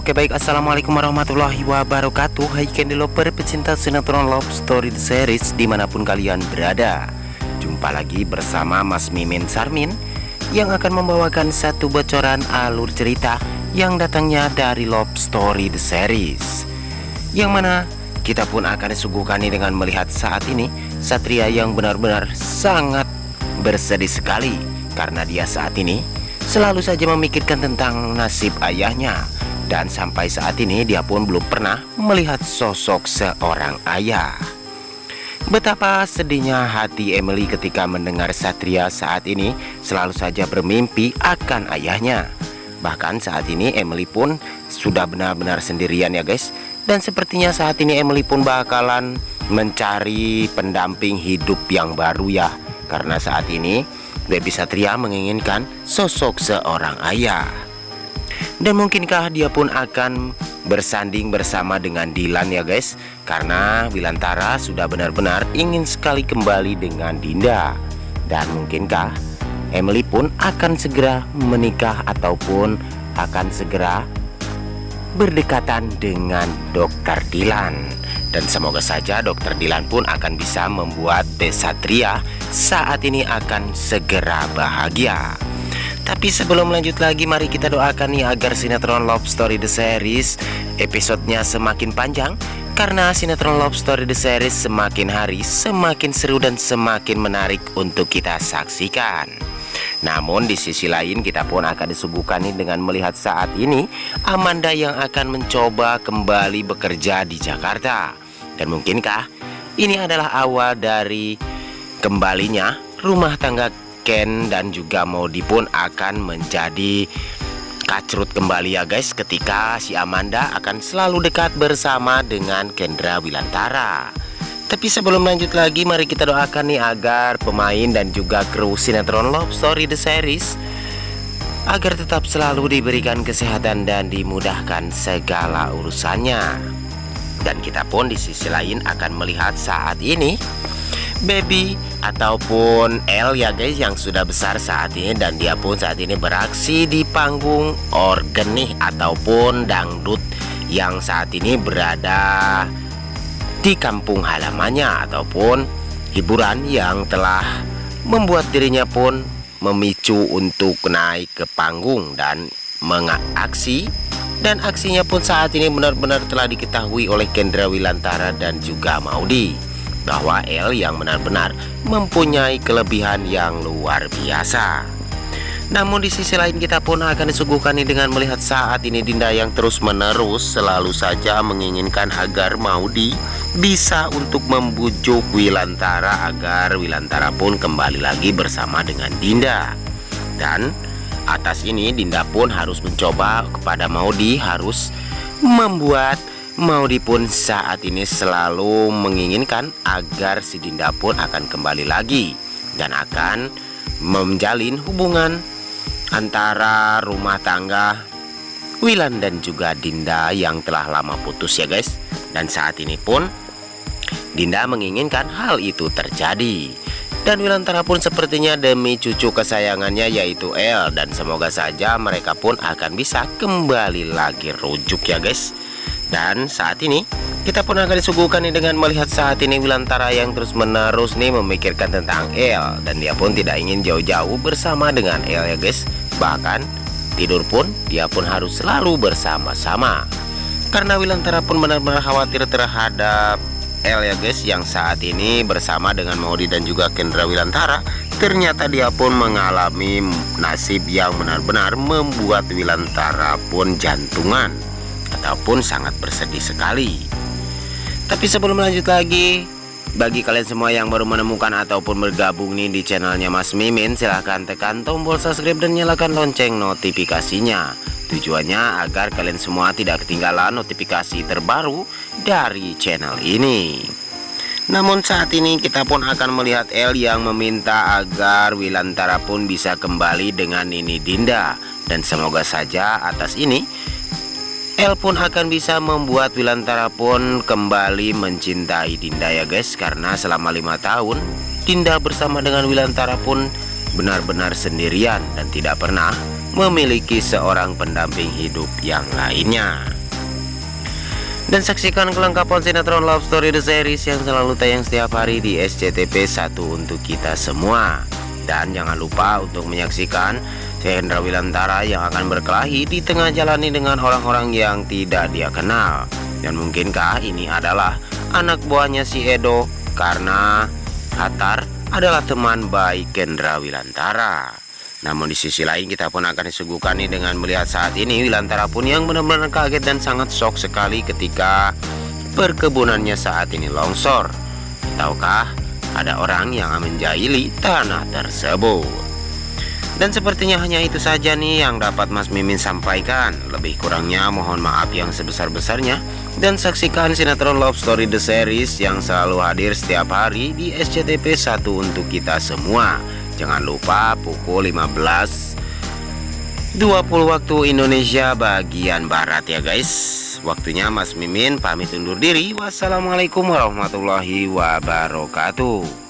Oke baik, assalamualaikum warahmatullahi wabarakatuh. Hai Candy Lover, pecinta sinetron Love Story The Series dimanapun kalian berada. Jumpa lagi bersama Mas Mimin Sarmin yang akan membawakan satu bocoran alur cerita yang datangnya dari Love Story The Series, yang mana kita pun akan disuguhkan dengan melihat saat ini Satria yang benar-benar sangat bersedih sekali karena dia saat ini selalu saja memikirkan tentang nasib ayahnya. Dan sampai saat ini dia pun belum pernah melihat sosok seorang ayah. Betapa sedihnya hati Emily ketika mendengar Satria saat ini selalu saja bermimpi akan ayahnya. Bahkan saat ini Emily pun sudah benar-benar sendirian ya guys. Dan sepertinya saat ini Emily pun bakalan mencari pendamping hidup yang baru ya. Karena saat ini Baby Satria menginginkan sosok seorang ayah. Dan mungkinkah dia pun akan bersanding bersama dengan Dilan ya guys, karena Wilantara sudah benar-benar ingin sekali kembali dengan Dinda. Dan mungkinkah Emily pun akan segera menikah ataupun akan segera berdekatan dengan Dr. Dilan. Dan semoga saja Dr. Dilan pun akan bisa membuat Satria saat ini akan segera bahagia. Tapi sebelum lanjut lagi, mari kita doakan nih agar sinetron Love Story The Series episodenya semakin panjang. Karena sinetron Love Story The Series semakin hari semakin seru dan semakin menarik untuk kita saksikan. Namun di sisi lain kita pun akan disuguhkan nih dengan melihat saat ini Amanda yang akan mencoba kembali bekerja di Jakarta. Dan mungkinkah ini adalah awal dari kembalinya rumah tangga Ken dan juga Maudie pun akan menjadi kacrut kembali ya guys, ketika si Amanda akan selalu dekat bersama dengan Kendra Wilantara. Tapi sebelum lanjut lagi, mari kita doakan nih agar pemain dan juga kru sinetron Love Story The Series agar tetap selalu diberikan kesehatan dan dimudahkan segala urusannya. Dan kita pun di sisi lain akan melihat saat ini Baby ataupun El ya guys yang sudah besar saat ini, dan dia pun saat ini beraksi di panggung organik ataupun dangdut yang saat ini berada di kampung halamannya, ataupun hiburan yang telah membuat dirinya pun memicu untuk naik ke panggung dan mengaksi. Dan aksinya pun saat ini benar-benar telah diketahui oleh Kendra Wilantara dan juga Maudie bahwa El yang benar-benar mempunyai kelebihan yang luar biasa. Namun di sisi lain kita pun akan disuguhkan dengan melihat saat ini Dinda yang terus-menerus selalu saja menginginkan agar Maudie bisa untuk membujuk Wilantara agar Wilantara pun kembali lagi bersama dengan Dinda. Dan atas ini Dinda pun harus mencoba kepada Maudie, harus membuat Maudie pun saat ini selalu menginginkan agar si Dinda pun akan kembali lagi dan akan menjalin hubungan antara rumah tangga Wilan dan juga Dinda yang telah lama putus ya guys. Dan saat ini pun Dinda menginginkan hal itu terjadi. Dan Wilantara pun sepertinya demi cucu kesayangannya yaitu El, dan semoga saja mereka pun akan bisa kembali lagi rujuk ya guys. Dan saat ini kita pun akan disuguhkan dengan melihat saat ini Wilantara yang terus-menerus nih memikirkan tentang El, dan dia pun tidak ingin jauh-jauh bersama dengan El ya guys. Bahkan tidur pun dia pun harus selalu bersama-sama, karena Wilantara pun benar-benar khawatir terhadap El ya guys, yang saat ini bersama dengan Maudie dan juga Kendra Wilantara. Ternyata dia pun mengalami nasib yang benar-benar membuat Wilantara pun jantungan ataupun sangat bersedih sekali. Tapi sebelum lanjut lagi, bagi kalian semua yang baru menemukan ataupun bergabung nih di channelnya Mas Mimin, silahkan tekan tombol subscribe dan nyalakan lonceng notifikasinya. Tujuannya agar kalian semua tidak ketinggalan notifikasi terbaru dari channel ini. Namun saat ini kita pun akan melihat El yang meminta agar Wilantara pun bisa kembali dengan Nini Dinda. Dan semoga saja atas ini El pun akan bisa membuat Wilantara pun kembali mencintai Dinda ya guys. Karena selama 5 tahun Dinda bersama dengan Wilantara pun benar-benar sendirian dan tidak pernah memiliki seorang pendamping hidup yang lainnya. Dan saksikan kelengkapan sinetron Love Story The Series yang selalu tayang setiap hari di SCTV 1 untuk kita semua. Dan jangan lupa untuk menyaksikan Hendra Wilantara yang akan berkelahi di tengah jalan ini dengan orang-orang yang tidak dia kenal. Dan mungkinkah ini adalah anak buahnya si Edo, karena Hatar adalah teman baik Hendra Wilantara. Namun di sisi lain kita pun akan disuguhkan nih dengan melihat saat ini Wilantara pun yang benar-benar kaget dan sangat shock sekali ketika perkebunannya saat ini longsor. Tahukah ada orang yang menjahili tanah tersebut? Dan sepertinya hanya itu saja nih yang dapat Mas Mimin sampaikan. Lebih kurangnya mohon maaf yang sebesar-besarnya. Dan saksikan sinetron Love Story The Series yang selalu hadir setiap hari di SCTV 1 untuk kita semua. Jangan lupa pukul 15.20 waktu Indonesia bagian Barat ya guys. Waktunya Mas Mimin pamit undur diri. Wassalamualaikum warahmatullahi wabarakatuh.